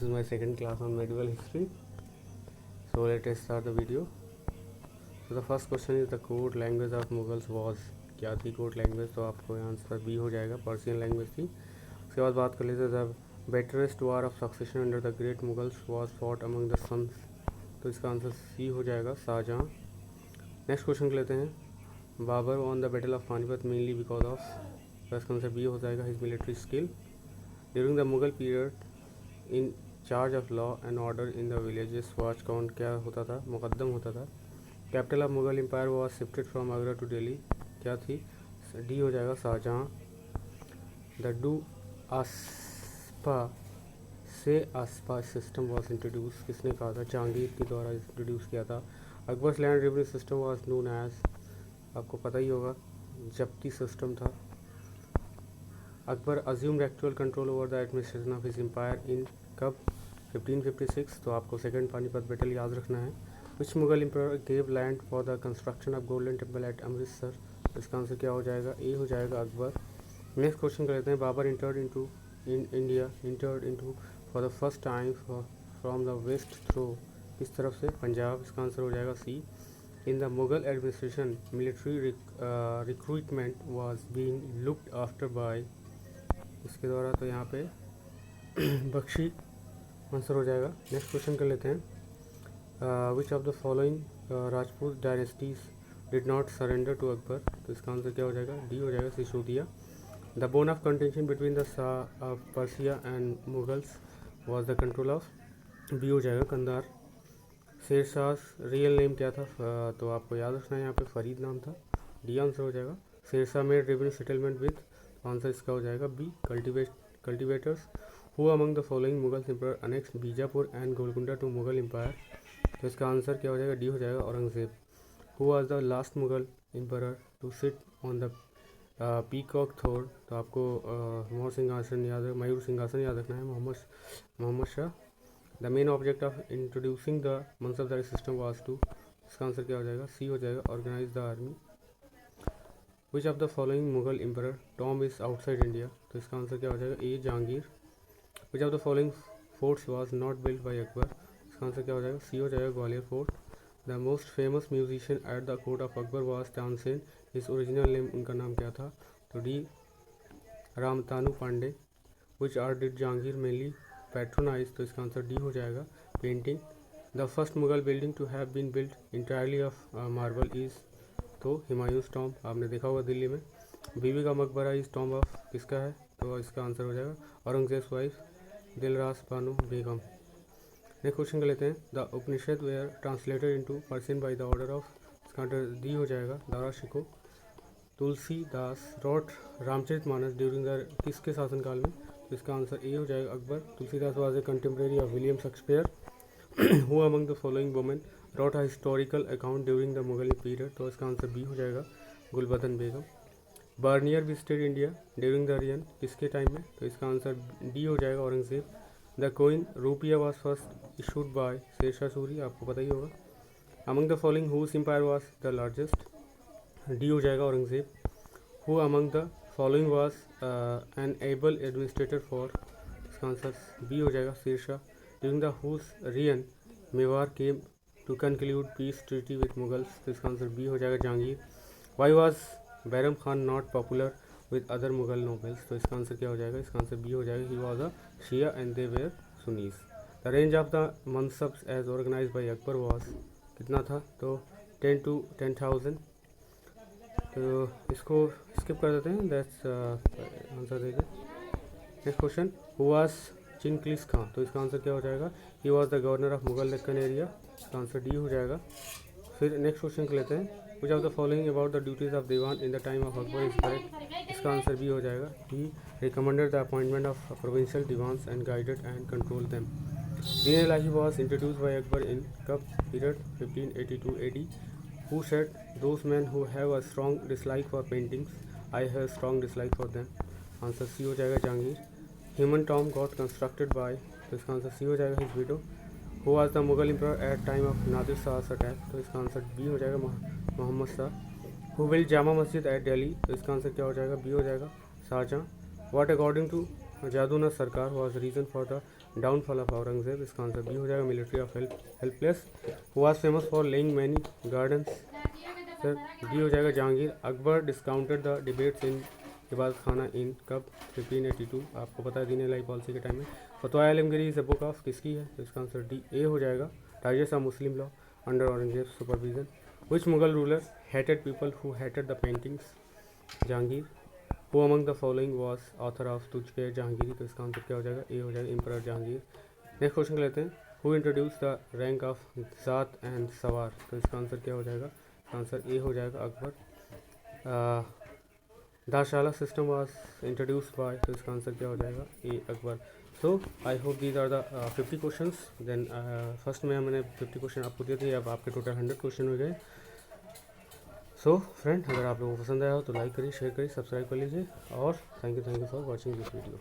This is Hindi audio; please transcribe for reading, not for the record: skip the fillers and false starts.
This is my second class on medieval history. So let us start the video. So the first question is the court language of Mughals was. क्या थी कोर्ट लैंग्वेज? तो आपको आंसर बी हो जाएगा, पर्शियन लैंग्वेज थी। उसके बाद बात कर लेते हैं the bitterest war of succession under the great Mughals was fought among the sons, तो इसका आंसर सी हो जाएगा, शाहजहाँ। नेक्स्ट क्वेश्चन लेते हैं, Babur on the battle of Panipat mainly because of, तो इसका आंसर बी हो जाएगा, his military skill. During the Mughal period in charge of law and order in the villages watch count क्या होता था? मुकद्दम होता था। Capital of Mughal empire was shifted from Agra to Delhi, क्या थी? डी हो जाएगा, शाहजहाँ। द डू आस्पा से आसपा सिस्टम वाज इंट्रोड्यूस, किसने कहा था? जहांगीर के द्वारा इंट्रोड्यूस किया था। Akbar's land revenue system was known as, आपको पता ही होगा, जब्ती सिस्टम था। Akbar assumed actual control over the administration of his empire in कब? 1556, तो आपको सेकंड पानीपत बैटल याद रखना है। Which Mughal empire gave land for the construction of golden temple at Amritsar, इसका आंसर क्या हो जाएगा? ए हो जाएगा, अकबर। नेक्स्ट क्वेश्चन कर लेते हैं, Babur entered into for the first time from the west through, किस तरफ से? पंजाब, इसका आंसर हो जाएगा C. In the Mughal administration military recruitment was being looked after by, इसके द्वारा, तो यहाँ पे बख्शी आंसर हो जाएगा। नेक्स्ट क्वेश्चन कर लेते हैं, which of the following Rajput dynasties did not surrender to Akbar, तो इसका आंसर क्या हो जाएगा? डी हो जाएगा, Sisodia. The bone of contention between the Shah of Persia and Mughals was the control of, B हो जाएगा, कंधार। शेर शाह रियल नेम क्या था? तो आपको याद रखना है, यहाँ पे फरीद नाम था, डी आंसर हो जाएगा। Sher Shah made revenue settlement with, answer इसका हो जाएगा B, cultivators. Who among the following Mughal empire annex Bijapur and Golconda to Mughal empire, तो इसका आंसर क्या हो जाएगा? डी हो जाएगा, Aurangzeb. Who was the last Mughal empire to sit on the peacock throne, तो आपको मयूर सिंहासन याद रखना है, Mohammad Shah. The main object of introducing the mansabdari system was to, इसका आंसर क्या हो जाएगा? सी हो जाएगा, organize the army. Which of the following Mughal empire tomb is outside India, तो इसका आंसर क्या हो जाएगा? A, Jahangir. Which of the following forts was not built by Akbar, इसका आंसर क्या हो जाएगा? सी हो जाएगा, Gwalior fort. The most famous musician at the court of Akbar was Tansen, his original name उनका नाम क्या था? तो D, Ramtanu Pandey. Which art did Jahangir mainly patronise, तो इसका आंसर डी हो जाएगा, painting. The first Mughal building to have been built entirely of marble is, तो हुमायूंस टॉम्ब, आपने देखा होगा दिल्ली में। बीबी का मकबरा इस टॉम्ब ऑफ किसका है? तो इसका आंसर हो जाएगा Aurangzeb wife Dilras Bano Begum. Next question कर लेते हैं, the Upanishad were translated into Persian by the order of, इसका आंसर डी हो जाएगा, Dara Shikoh. Tulsidas wrote Ramcharitmanas during the, किसके शासनकाल में? तो इसका आंसर ए हो जाएगा, Akbar. Tulsidas was a contemporary of William Shakespeare. Who among the following women wrote a historical account during the Mughal period, तो इसका आंसर बी हो जाएगा, Gulbadan Begum. Bernier visited India during the reign, किसके टाइम में? तो इसका आंसर डी हो जाएगा, Aurangzeb. The coin rupaya was first issued by Sher Shah Suri, आपको पता ही होगा। Among the following whose empire was the largest, D हो जाएगा, Aurangzeb. Who among the following was an able administrator for, इसका आंसर बी हो जाएगा, Sher Shah. During the whose reign Mewar came to conclude peace treaty with Mughals, तो इसका आंसर बी हो जाएगा, Jahangir. Why was Bairam Khan not popular with other Mughal nobles, तो इसका आंसर क्या हो जाएगा? इसका आंसर बी हो जाएगा, he was a Shia and they were Sunnis. The range of the mansabs as organize by Akbar was, कितना था? तो 10 to 10,000, तो इसको स्किप कर देते हैं, दैट्स आंसर देंगे। Next question, who was Chinggis Khan, तो इसका आंसर क्या हो जाएगा? He was the governor of Mughal Deccan area, इसका आंसर डी हो जाएगा। फिर नेक्स्ट क्वेश्चन कर लेते हैं, which of the following about the duties of diwan in the time of Akbar is correct, इसका आंसर बी हो जाएगा, he recommended the appointment of provincial diwans and guided and control them. Din Ilahi was introduced by Akbar in कब period? 1582 AD। Who said those man who have a strong dislike for paintings, I have strong dislike for them, answer C हो जाएगा, Jahangir. Humayun tomb got constructed by, तो इसका आंसर सी हो जाएगा, his widow. Who was the Mughal empire at time of Nadir Shah attack, तो इसका आंसर बी हो जाएगा, मोहम्मद शाह। हु बिल्ट जामा मस्जिद एट दिल्ली, तो इसका आंसर क्या हो जाएगा? बी हो जाएगा, Shah Jahan. What according to Jadunath Sarkar was reason for the downfall of Aurangzeb, इसका आंसर बी हो जाएगा। Military of helpless, who was famous for laying many gardens, sir D हो जाएगा। Jahangir, Akbar discounted the debates in Ibadat Khana इन कब 1582, आपको पता है दीन इलाही पॉलिसी के टाइम में। फतवा Alamgiri is a book of किसकी है, तो इसका आंसर डी ए हो जाएगा। Digest of Muslim law under Aurangzeb supervision, which Mughal ruler hated people who hated the paintings, Jahangir. Who among the following was author of तुझ पे जहांगीरी, तो इसका आंसर क्या हो जाएगा, ए हो जाएगा, एम्परर जहांगीर। नेक्स्ट क्वेश्चन लेते हैं, who introduce the rank of ज़ात एंड सवार, तो इसका आंसर क्या हो जाएगा, आंसर ए हो जाएगा, Akbar. Dahsala system was introduce by, तो इसका आंसर क्या हो जाएगा, A Akbar. So I hope these are the 50 question. Then first में मैंने 50 क्वेश्चन आपको दिए थे, अब आपके टोटल 100 क्वेश्चन हो गए। सो फ्रेंड, अगर आप लोगों को पसंद आया हो तो लाइक करिए, शेयर करिए, सब्सक्राइब कर लीजिए, और thank you for watching this video.